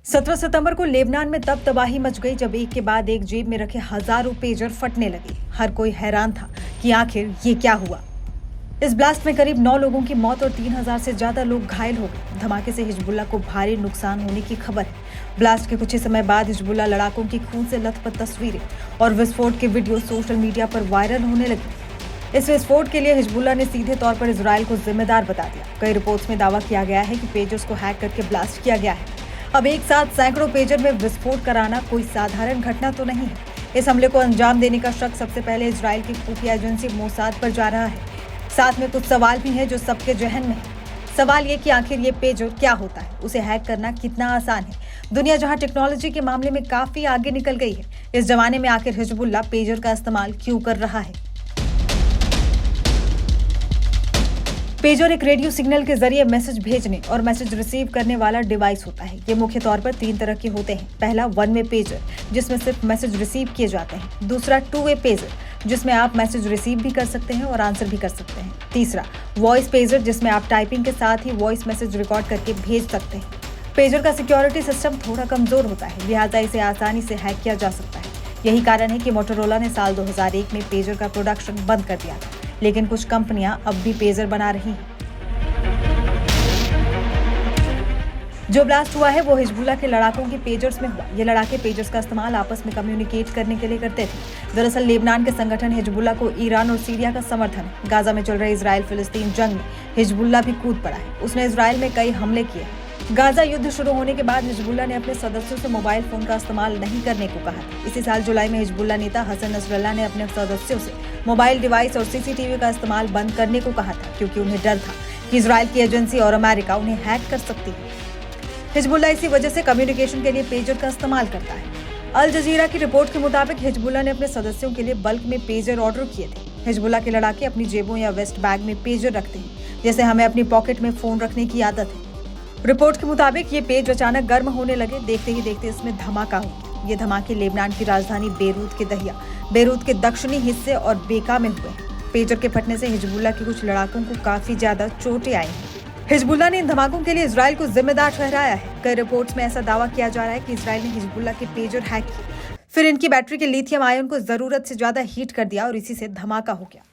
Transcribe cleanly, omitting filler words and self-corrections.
17 सितंबर को लेबनान में तब तबाही मच गई जब एक के बाद एक जेब में रखे हजारों पेजर फटने लगे। हर कोई हैरान था कि आखिर ये क्या हुआ। इस ब्लास्ट में करीब 9 लोगों की मौत और 3000 से ज्यादा लोग घायल हो गए। धमाके से हिजबुल्ला को भारी नुकसान होने की खबर है। ब्लास्ट के कुछ ही समय बाद हिजबुल्ला लड़ाकों की खून से लथपथ तस्वीरें और विस्फोट के वीडियो सोशल मीडिया पर वायरल होने लगे। इस विस्फोट के लिए हिजबुल्ला ने सीधे तौर पर इजराइल को जिम्मेदार बता दिया। कई रिपोर्ट्स में दावा किया गया है कि पेजर्स को हैक करके ब्लास्ट किया गया है। अब एक साथ सैकड़ों पेजर में विस्फोट कराना कोई साधारण घटना तो नहीं है। इस हमले को अंजाम देने का शक सबसे पहले इजराइल की खुफिया एजेंसी मोसाद पर जा रहा है। साथ में कुछ सवाल भी हैं जो सबके जहन में है। सवाल ये कि आखिर ये पेजर क्या होता है, उसे हैक करना कितना आसान है। दुनिया जहां टेक्नोलॉजी के मामले में काफी आगे निकल गई है, इस जमाने में आखिर हिजबुल्ला पेजर का इस्तेमाल क्यों कर रहा है। पेजर एक रेडियो सिग्नल के जरिए मैसेज भेजने और मैसेज रिसीव करने वाला डिवाइस होता है। ये मुख्य तौर पर 3 तरह के होते हैं। पहला वन वे पेजर, जिसमें सिर्फ मैसेज रिसीव किए जाते हैं। दूसरा टू वे पेजर, जिसमें आप मैसेज रिसीव भी कर सकते हैं और आंसर भी कर सकते हैं। तीसरा वॉइस पेजर, जिसमें आप टाइपिंग के साथ ही वॉइस मैसेज रिकॉर्ड करके भेज सकते हैं। पेजर का सिक्योरिटी सिस्टम थोड़ा कमजोर होता है, लिहाजा इसे आसानी से हैक किया जा सकता है। यही कारण है कि मोटोरोला ने साल 2001 में पेजर का प्रोडक्शन बंद कर दिया था, लेकिन कुछ कंपनियां अब भी पेजर बना रही हैं। जो ब्लास्ट हुआ है वो हिजबुल्ला के लड़ाकों के पेजर्स में हुआ। ये लड़ाके पेजर्स का इस्तेमाल आपस में कम्युनिकेट करने के लिए करते थे। दरअसल लेबनान के संगठन हिजबुल्ला को ईरान और सीरिया का समर्थन है। गाजा में चल रहे इजराइल फिलिस्तीन जंग में हिजबुल्ला भी कूद पड़ा है। उसने इजराइल में कई हमले किए हैं। गाजा युद्ध शुरू होने के बाद हिजबुल्ला ने अपने सदस्यों से मोबाइल फोन का इस्तेमाल नहीं करने को कहा था। इसी साल जुलाई में हिजबुल्ला नेता हसन नसरल्लाह ने अपने सदस्यों से मोबाइल डिवाइस और सीसीटीवी का इस्तेमाल बंद करने को कहा था, क्योंकि उन्हें डर था कि इजराइल की एजेंसी और अमेरिका उन्हें हैक कर सकती है। हिजबुल्ला इसी वजह से कम्युनिकेशन के लिए पेजर का इस्तेमाल करता है। अल जजीरा की रिपोर्ट के मुताबिक हिजबुल्ला ने अपने सदस्यों के लिए बल्क में पेजर ऑर्डर किए थे। हिजबुल्ला के लड़ाके अपनी जेबों या वेस्ट बैग में पेजर रखते हैं, जैसे हमें अपनी पॉकेट में फोन रखने की आदत है। रिपोर्ट के मुताबिक ये पेज अचानक गर्म होने लगे। देखते ही देखते इसमें धमाका हो गया। ये धमाके लेबनान की राजधानी बेरूत के दक्षिणी हिस्से और बेका में हुए हैं। पेजर के फटने से हिजबुल्ला के कुछ लड़ाकों को काफी ज्यादा चोटें आई हैं। हिजबुल्ला ने इन धमाकों के लिए इजराइल को जिम्मेदार ठहराया है। कई रिपोर्ट्स में ऐसा दावा किया जा रहा है कि इजराइल ने हिजबुल्ला के पेजर हैक किए, फिर इनकी बैटरी के लिथियम आयन को जरूरत से ज्यादा हीट कर दिया और इसी से धमाका हो गया।